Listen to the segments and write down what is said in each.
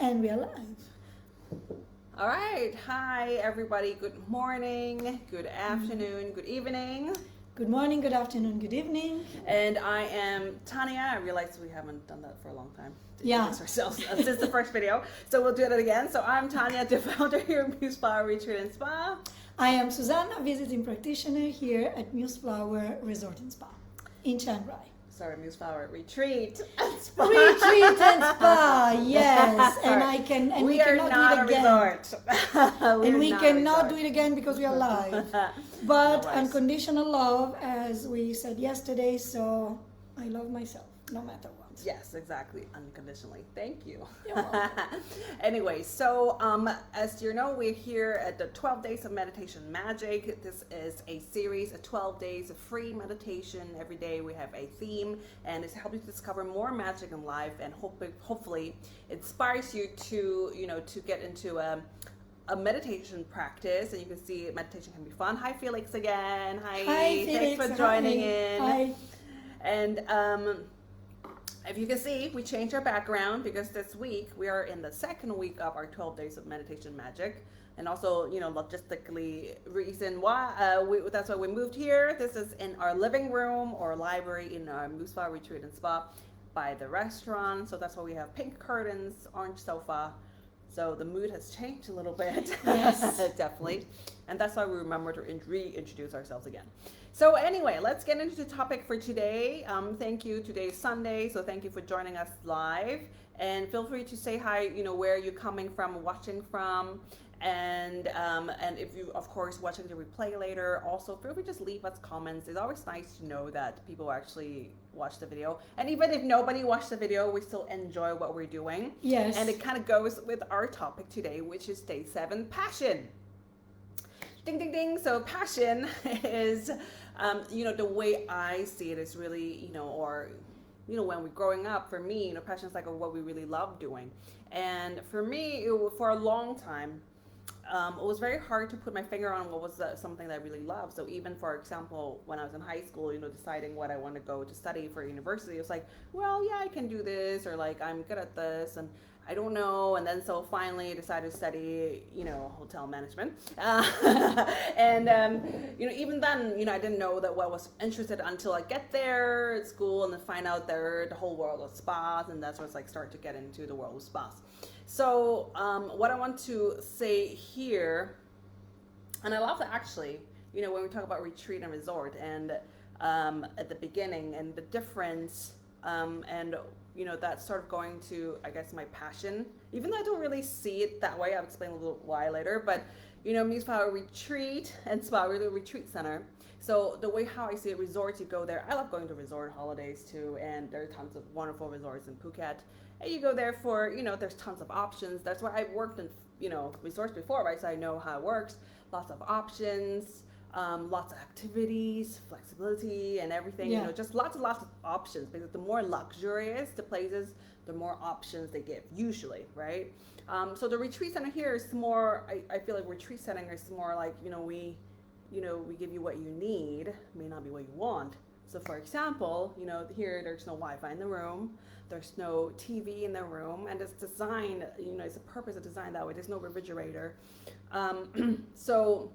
And we are live. All right. Hi, everybody. Good morning, good afternoon, good evening. Good morning, good afternoon, good evening. And I am Tania. I realize we haven't done that for a long time. Yeah. Introduce ourselves since the first video. So we'll do that again. So I'm Tania, the founder here at Museflower Retreat and Spa. I am Susanna, visiting practitioner here at Museflower Resort and Spa in Chiang Rai. Sorry, Museflower Retreat and Spa. Retreat and Spa, yes. And we cannot do it again. And we cannot do it again because we are live. But Otherwise. unconditional love, as we said yesterday, so I love myself, no matter what. Yes, exactly. Unconditionally. Thank you. You're welcome. Anyway, so as you know, we're here at the 12 Days of Meditation Magic. This is a series of 12 days of free meditation. Every day we have a theme, and it's helping you discover more magic in life, and hopefully inspires you to, to get into a meditation practice. And you can see meditation can be fun. Hi, Felix again. Hi, Felix. Thanks for joining in. Hi. And if you can see, we changed our background because this week we are in the second week of our 12 Days of Meditation Magic. And also, logistically, reason why, that's why we moved here. This is in our living room or library in our Museflower Retreat and Spa by the restaurant. So that's why we have pink curtains, orange sofa. So the mood has changed a little bit. Yes. Definitely. And that's why we remember to reintroduce ourselves again. So anyway, let's get into the topic for today. Thank you. Today is Sunday, so thank you for joining us live. And feel free to say hi, where you're coming from, watching from. And if you, of course, watching the replay later, also feel free to just leave us comments. It's always nice to know that people actually watch the video. And even if nobody watched the video, we still enjoy what we're doing. Yes. And it kind of goes with our topic today, which is day 7, passion. Ding, ding, ding. So passion is, the way I see it is really, when we're growing up, for me, passion is like what we really love doing. And for me, for a long time, it was very hard to put my finger on what was something that I really loved. So even, for example, when I was in high school, deciding what I want to go to study for university, it was like, well, yeah, I can do this, or like, I'm good at this, and I don't know. And then so finally I decided to study, hotel management. Even then, I didn't know that what I was interested until I get there at school and then find out there the whole world of spas. And that's when it's like start to get into the world of spas. So what I want to say here, and I love that actually, when we talk about retreat and resort and at the beginning and the difference and that's sort of going to, I guess, my passion, even though I don't really see it that way. I'll explain a little why later, but Museflower Retreat and Spa, really a retreat center. So the way how I see it, resorts, you go there. I love going to resort holidays too, and there are tons of wonderful resorts in Phuket. And you go there for, there's tons of options. That's why I've worked in, resorts before, right? So I know how it works. Lots of options. Lots of activities, flexibility, and everything. Yeah. Just lots and lots of options. Because the more luxurious the places, the more options they give, usually, right? So the retreat center here is more. I feel like retreat center is more like we give you what you need, may not be what you want. So for example, here there's no Wi-Fi in the room, there's no TV in the room, and it's designed. It's a purpose of design that way. There's no refrigerator, so.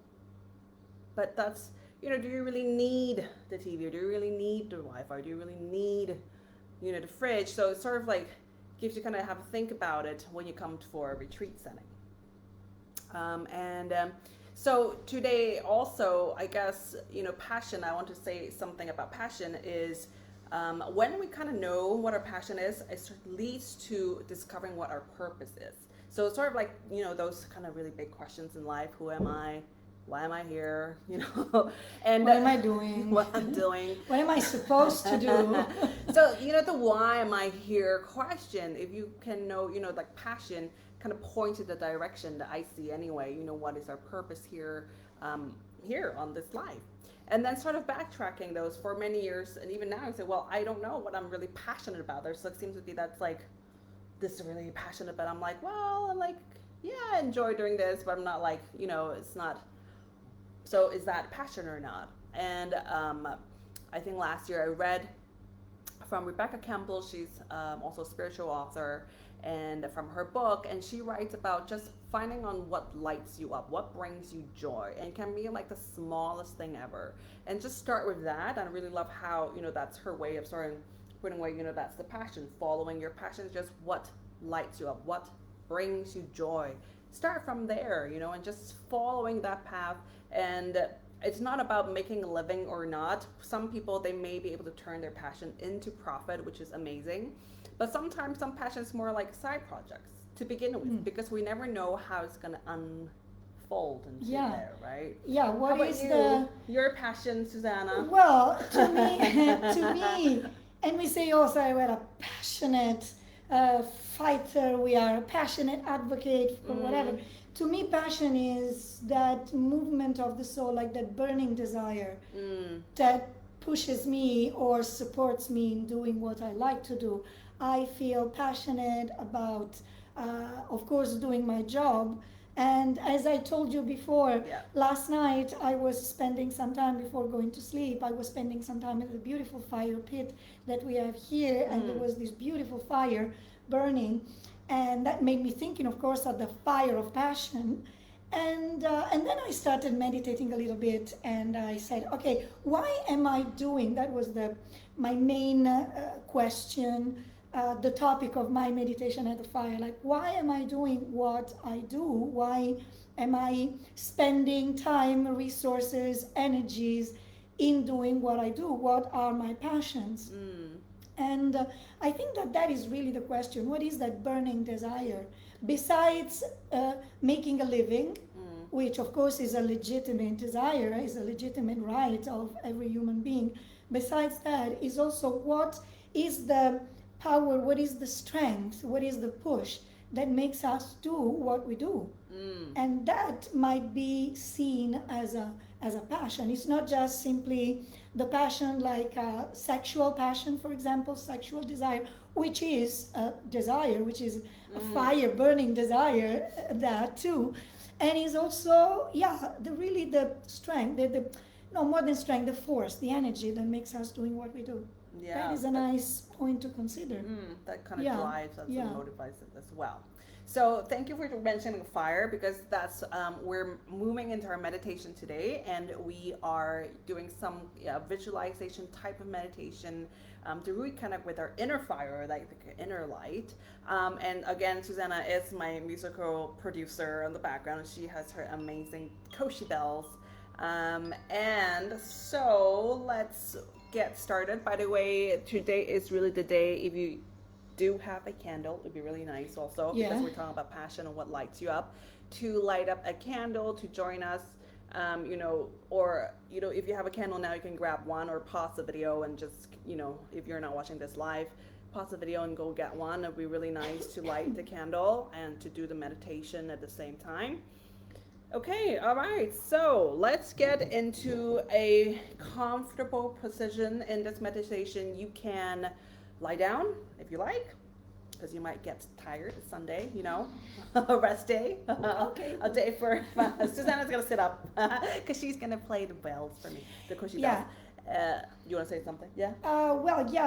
But that's, do you really need the TV? Or do you really need the Wi-Fi? Do you really need, the fridge? So it sort of like gives you kind of have to think about it when you come for a retreat setting. So today also, I guess, passion, I want to say something about passion is when we kind of know what our passion is, it sort of leads to discovering what our purpose is. So it's sort of like, those kind of really big questions in life. Who am I? Why am I here? And what am I doing? What I'm doing. What am I supposed to do? So, the why am I here question, if you can know, like passion kind of points to the direction that I see anyway, what is our purpose here, here on this life. And then sort of backtracking those for many years. And even now I say, well, I don't know what I'm really passionate about. There's like, seems to be that's like, this is really passionate about. I'm like, well, I'm like, yeah, I enjoy doing this, but I'm not like, it's not. So is that passion or not? And I think last year I read from Rebecca Campbell. She's also a spiritual author, and from her book, and she writes about just finding on what lights you up, what brings you joy, and can be like the smallest thing ever. And just start with that. And I really love how, that's her way of starting putting away, that's the passion. Following your passion is just what lights you up, what brings you joy. Start from there, and just following that path. And it's not about making a living or not. Some people, they may be able to turn their passion into profit, which is amazing. But sometimes some passion is more like side projects to begin with, because we never know how it's going to unfold into there, right? Yeah. What is your passion, Susanna? Well, to me, and we say also we're a passionate fighter. We are a passionate advocate for whatever. To me, passion is that movement of the soul, like that burning desire that pushes me or supports me in doing what I like to do. I feel passionate about, of course, doing my job. And as I told you before, last night I was spending some time before going to sleep. I was spending some time at the beautiful fire pit that we have here, and there was this beautiful fire burning. And that made me thinking, of course, of the fire of passion. And then I started meditating a little bit, and I said, okay, why am I doing? That was my main question, the topic of my meditation at the fire. Like, why am I doing what I do? Why am I spending time, resources, energies in doing what I do? What are my passions? And I think that is really the question. What is that burning desire? Besides making a living, which of course is a legitimate desire, is a legitimate right of every human being. Besides that is also what is the power, what is the strength, what is the push that makes us do what we do. And that might be seen as a passion. It's not just simply the passion like sexual passion, for example, sexual desire, which is a desire, which is a fire burning desire, that too. And is also, the strength, more than strength, the force, the energy that makes us doing what we do. Yeah, that is a nice point to consider. That kind of drives us and motivates it as well. So thank you for mentioning fire, because that's we're moving into our meditation today, and we are doing some visualization type of meditation to really connect with our inner fire, like the inner light. And again, Susanna is my musical producer in the background. She has her amazing Koshi bells. And so let's get started. By the way, today is really the day. If you do have a candle, it'd be really nice also, because we're talking about passion and what lights you up, to light up a candle to join us. Or if you have a candle now, you can grab one or pause the video and just, if you're not watching this live, pause the video and go get one. It'd be really nice to light the candle and to do the meditation at the same time. Okay, all right, so let's get into a comfortable position in this meditation. You can lie down if you like, because you might get tired. It's Sunday, a rest day. Okay. A day for Susanna's gonna sit up because she's gonna play the bells for me. The Koshi bells. You want to say something? Yeah.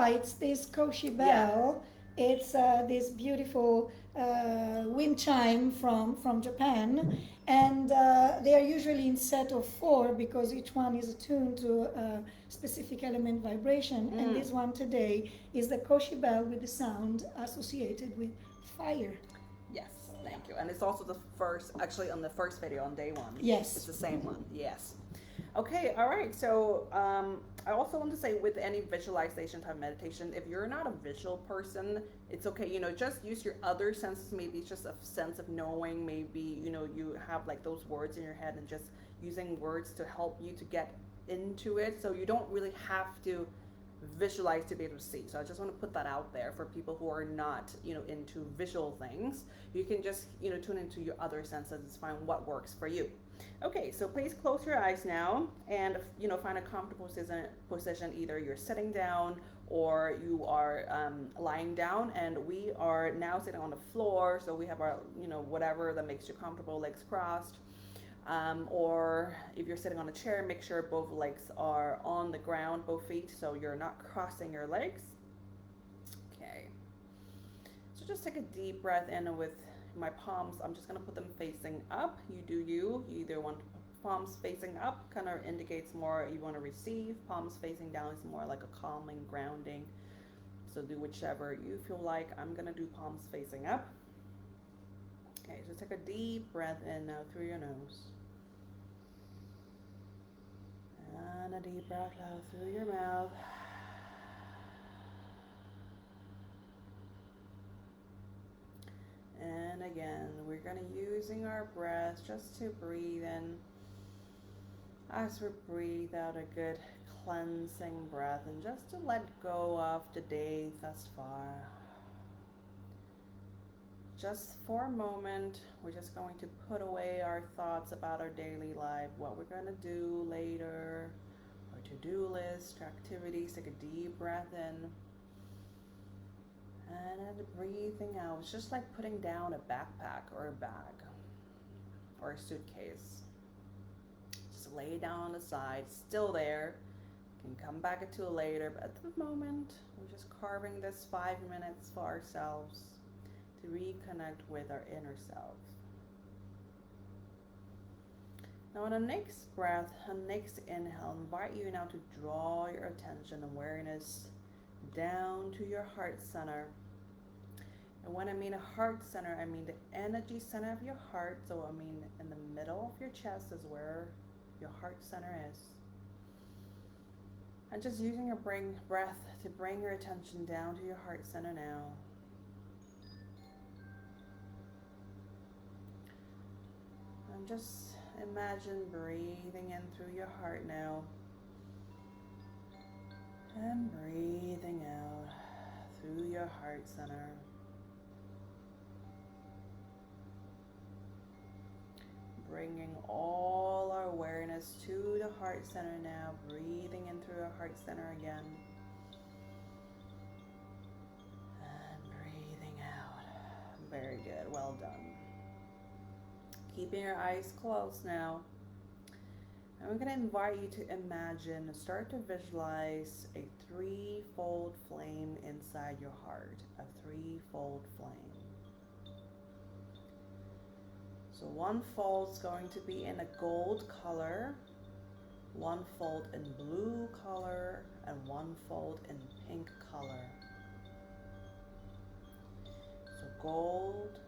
It's this Koshi bell. It's this beautiful wind chime from Japan, and they are usually in set of 4 because each one is attuned to a specific element vibration. And this one today is the Koshi bell with the sound associated with fire. Yes, thank you. And it's also the first, actually on the first video on day 1. Yes. It's the same one, yes. Okay, all right. So I also want to say, with any visualization type meditation, if you're not a visual person, it's okay. Just use your other senses. Maybe it's just a sense of knowing. Maybe, you have like those words in your head, and just using words to help you to get into it. So you don't really have to visualize to be able to see. So I just want to put that out there for people who are not, into visual things. You can just, tune into your other senses and find what works for you. Okay, so please close your eyes now and, find a comfortable position. Either you're sitting down or you are lying down, and we are now sitting on the floor. So we have our, whatever that makes you comfortable, legs crossed. Or if you're sitting on a chair, make sure both legs are on the ground, both feet, so you're not crossing your legs. just take a deep breath in with my palms. I'm just going to put them facing up. You do you. You either want palms facing up, kind of indicates more you want to receive. Palms facing down is more like a calming, grounding. So do whichever you feel like. I'm going to do palms facing up. Okay, so take a deep breath in now through your nose. And a deep breath out through your mouth. And again, we're going to using our breath just to breathe in as we breathe out a good cleansing breath, and just to let go of the day thus far. Just for a moment, we're just going to put away our thoughts about our daily life, what we're going to do later, our to-do list, our activities. Take a deep breath in. And breathing out. It's just like putting down a backpack or a bag or a suitcase. Just lay it down on the side, still there. You can come back to it later, but at the moment, we're just carving this 5 minutes for ourselves to reconnect with our inner self. Now on the next breath, on the next inhale, I invite you now to draw your attention and awareness down to your heart center. And when I mean a heart center, I mean the energy center of your heart. So I mean in the middle of your chest is where your heart center is. And just using your breath to bring your attention down to your heart center now. And just imagine breathing in through your heart now. And breathing out through your heart center. Bringing all our awareness to the heart center now. Breathing in through our heart center again. And breathing out. Very good. Well done. Keeping your eyes closed now. And we're going to invite you to imagine, start to visualize a threefold flame inside your heart. A threefold flame. So one fold is going to be in a gold color, one fold in blue color, and one fold in pink color. So gold,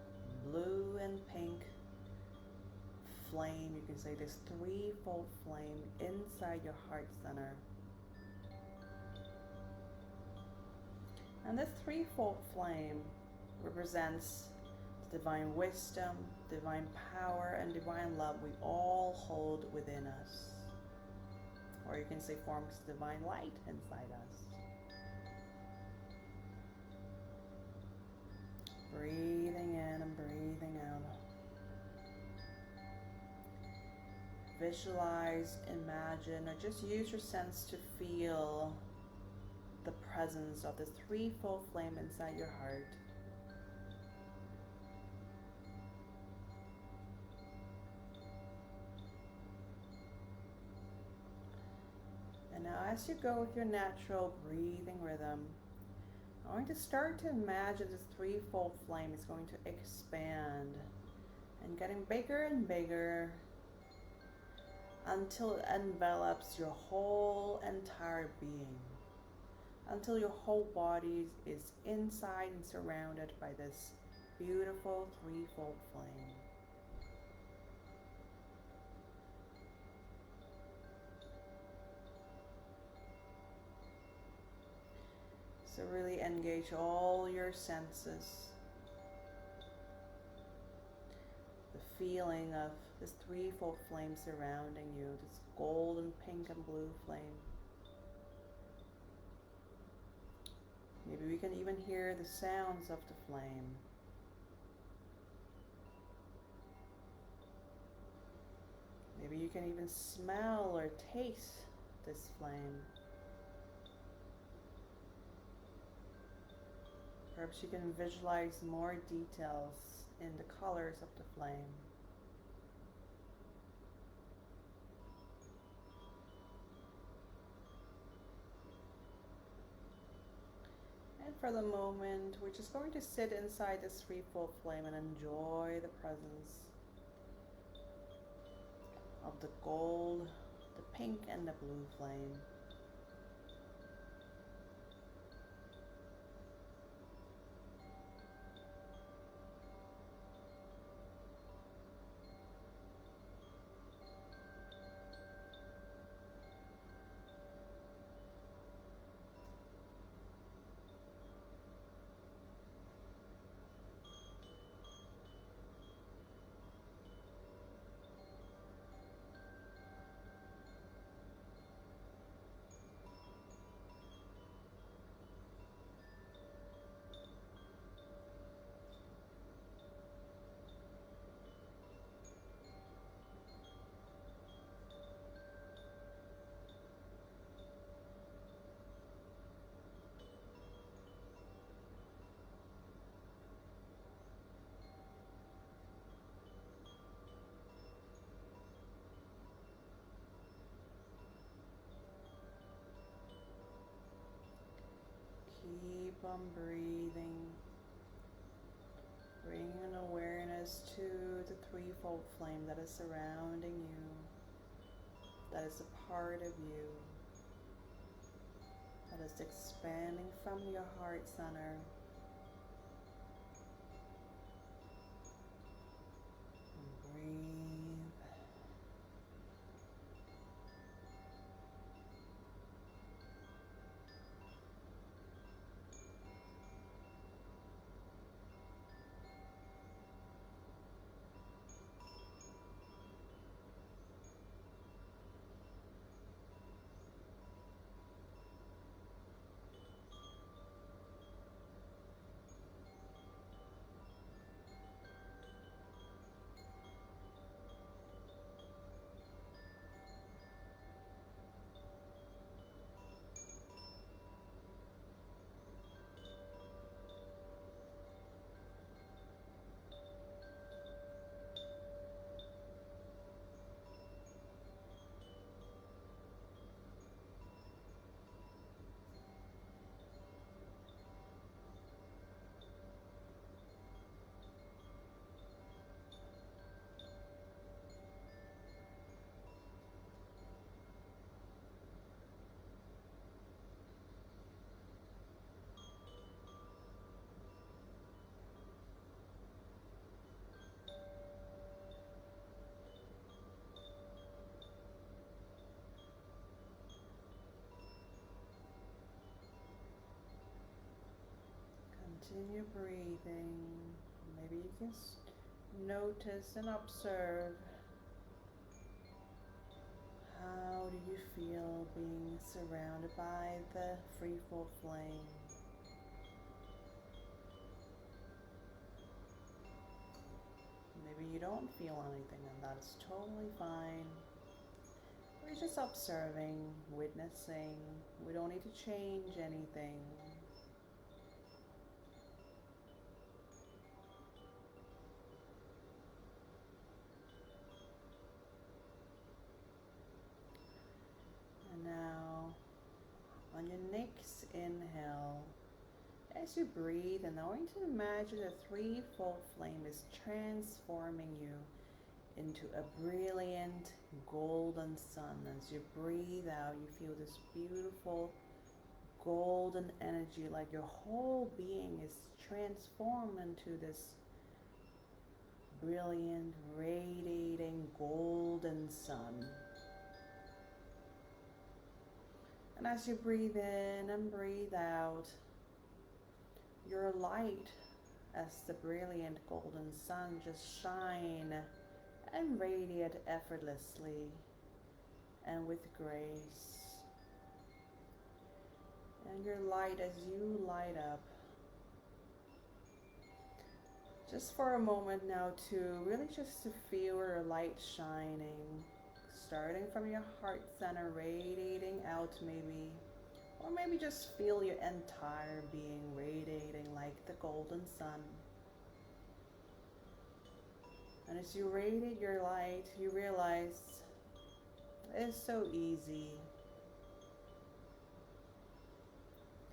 blue, and pink flame. You can say this threefold flame inside your heart center. And this threefold flame represents divine wisdom, divine power, and divine love we all hold within us. Or you can say forms divine light inside us. Breathing in and breathing out. Visualize, imagine, or just use your sense to feel the presence of the threefold flame inside your heart. And now as you go with your natural breathing rhythm, I'm going to start to imagine this threefold flame is going to expand and getting bigger and bigger until it envelops your whole entire being, until your whole body is inside and surrounded by this beautiful threefold flame. So really engage all your senses. The feeling of this threefold flame surrounding you, this golden, pink, and blue flame. Maybe we can even hear the sounds of the flame. Maybe you can even smell or taste this flame. Perhaps you can visualize more details in the colors of the flame. And For the moment, we're just going to sit inside this threefold flame and enjoy the presence of the gold, the pink, and the blue flame. Keep on breathing, bringing an awareness to the threefold flame that is surrounding you, that is a part of you, that is expanding from your heart center. And breathe. Continue breathing. Maybe you can notice and observe, how do you feel being surrounded by the threefold flame? Maybe you don't feel anything, and that's totally fine. We're just observing, witnessing. We don't need to change anything. And now, on your next inhale, as you breathe, and I want you to imagine the threefold flame is transforming you into a brilliant golden sun. As you breathe out, you feel this beautiful golden energy, like your whole being is transformed into this brilliant, radiating golden sun. And as you breathe in and breathe out, your light as the brilliant golden sun just shine and radiate effortlessly and with grace. And your light, as you light up, just for a moment now, to really just to feel your light shining, starting from your heart center, radiating out maybe, or maybe just feel your entire being radiating like the golden sun. And as you radiate your light, you realize it's so easy.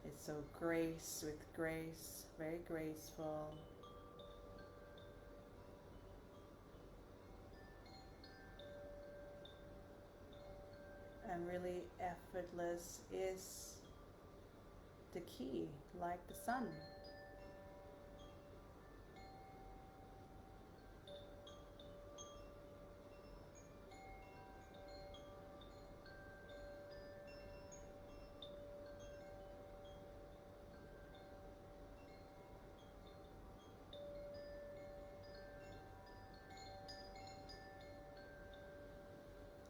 It's So grace with grace, very graceful. And really effortless is the key, like the sun.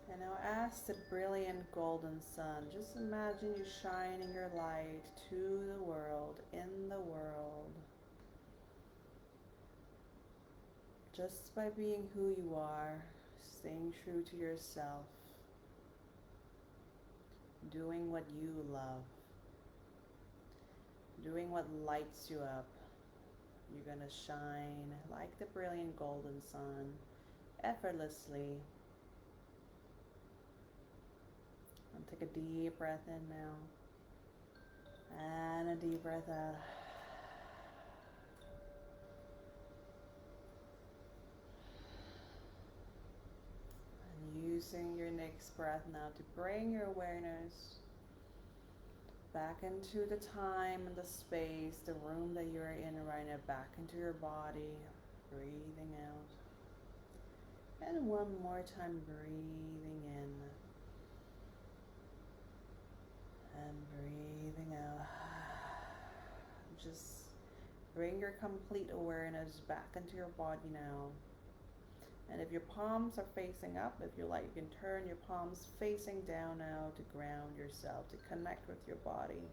And now as the brilliant golden sun, just imagine you shining your light to the world, in the world. Just by being who you are, staying true to yourself, doing what you love, doing what lights you up, you're gonna shine like the brilliant golden sun, effortlessly. And take a deep breath in now, and a deep breath out. And using your next breath now to bring your awareness back into the time and the space, the room that you're in right now, back into your body, breathing out. And one more time, breathing in. And breathing out. Just bring your complete awareness back into your body now. And if your palms are facing up, if you like, you can turn your palms facing down now to ground yourself, to connect with your body.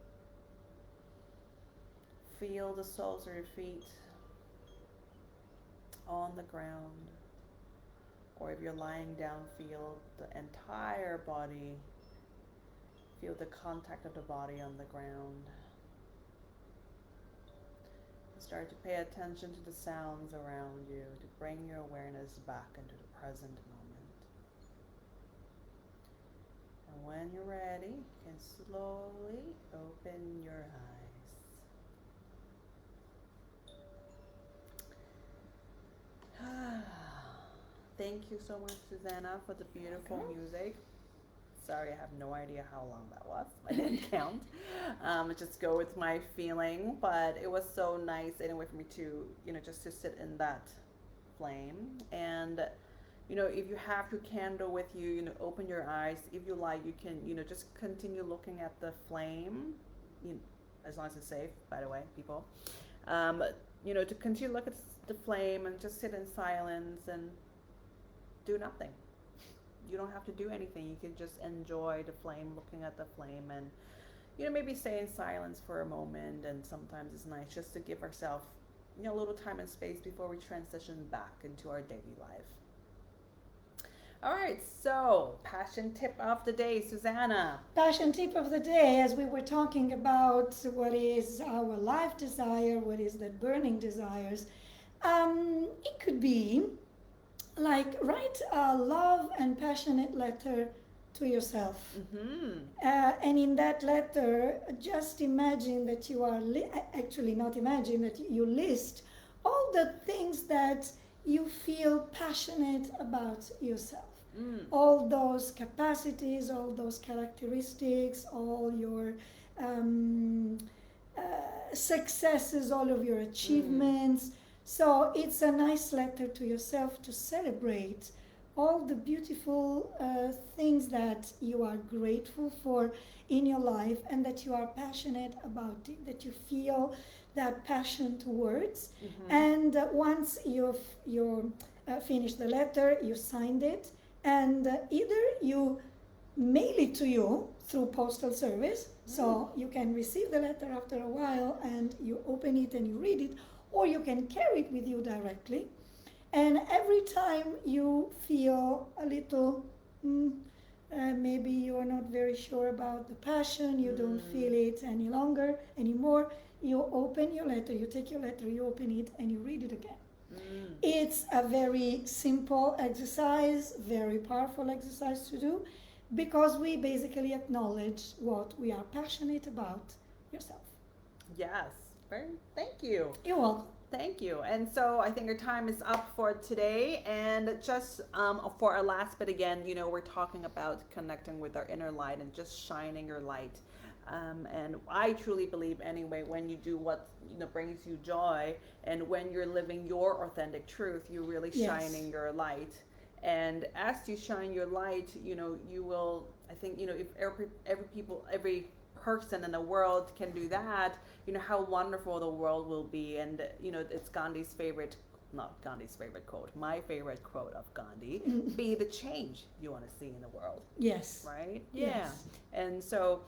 Feel the soles of your feet on the ground. Or if you're lying down, feel the entire body. Feel the contact of the body on the ground. Start to pay attention to the sounds around you, to bring your awareness back into the present moment. And when you're ready, you can slowly open your eyes. Thank you so much, Susanna, for the beautiful music. Sorry, I have no idea how long that was. I didn't count. Just go with my feeling, but it was so nice anyway for me to, just to sit in that flame. And, if you have your candle with you, open your eyes. If you like, you can, just continue looking at the flame, as long as it's safe, by the way, people. To continue to look at the flame and just sit in silence and do nothing. You don't have to do anything. You can just enjoy the flame, looking at the flame, and maybe stay in silence for a moment. And sometimes it's nice just to give ourselves a little time and space before we transition back into our daily life. All right, so passion tip of the day, Susanna. Passion tip of the day, as we were talking about what is our life desire, what is that burning desires, it could be like write a love and passionate letter to yourself. Mm-hmm. And in that letter, just imagine that you are, actually not imagine, that you list all the things that you feel passionate about yourself. All those capacities, all those characteristics, all your successes, all of your achievements. So it's a nice letter to yourself to celebrate all the beautiful things that you are grateful for in your life and that you are passionate about it, that you feel that passion towards. And once you've finished the letter, you signed it, and either you mail it to you through postal service, so you can receive the letter after a while and you open it and you read it, or you can carry it with you directly. And every time you feel a little, maybe you're not very sure about the passion, you don't feel it anymore, you open your letter, you take your letter, you open it, and you read it again. It's a very simple exercise, very powerful exercise to do, because we basically acknowledge what we are passionate about yourself. Yes. Thank you. You're welcome. Thank you. And so I think our time is up for today. And just for our last bit again, we're talking about connecting with our inner light and just shining your light. And I truly believe anyway, when you do what brings you joy, and when you're living your authentic truth, you're really shining your light. And as you shine your light, you will, I think, if every person in the world can do that, how wonderful the world will be. And it's not Gandhi's favorite quote, my favorite quote of Gandhi, be the change you want to see in the world. Yes. Right? Yeah. Yes. And so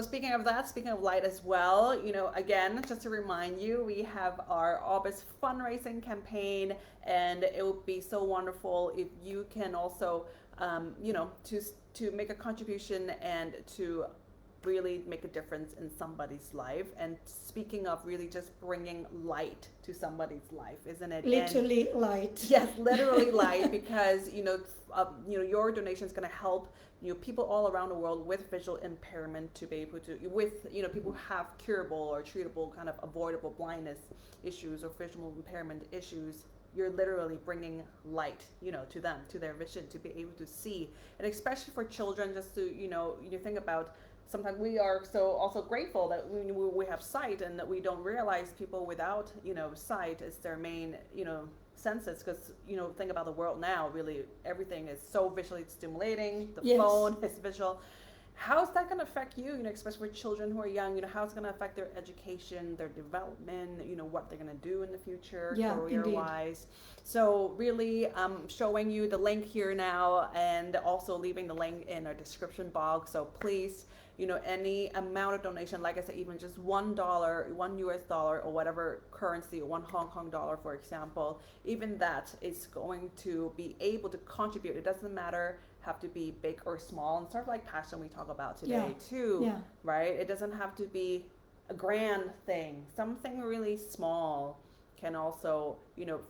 speaking of that, speaking of light as well, again, just to remind you, we have our August fundraising campaign, and it would be so wonderful if you can also, to make a contribution and to really make a difference in somebody's life. And speaking of really just bringing light to somebody's life, isn't it? Literally light. Yes, literally light, because your donation is going to help people all around the world with visual impairment to be able to, with people who have curable or treatable kind of avoidable blindness issues or visual impairment issues. You're literally bringing light, to them, to their vision, to be able to see. And especially for children, just to, you think about, sometimes we are so also grateful that we have sight, and that we don't realize people without, sight is their main, senses. Because, think about the world now, really everything is so visually stimulating. The phone is visual. How's that going to affect you, especially for children who are young, how's it going to affect their education, their development, what they're going to do in the future, career-wise. So really, I'm showing you the link here now, and also leaving the link in our description box. So please, any amount of donation, like I said, even just $1, $1 US, or whatever currency, $1 Hong Kong dollar, for example, even that is going to be able to contribute. It doesn't matter, have to be big or small, and sort of like passion we talk about today too, right? It doesn't have to be a grand thing. Something really small can also,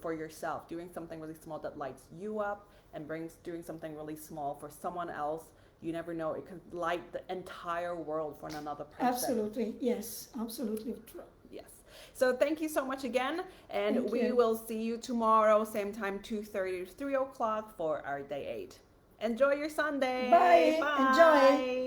for yourself, doing something really small that lights you up and doing something really small for someone else. You never know, it can light the entire world for another person. Absolutely, yes, absolutely true. Yes. So thank you so much again, and we will see you tomorrow, same time, 2:30 to 3 o'clock for our day 8. Enjoy your Sunday. Bye. Enjoy.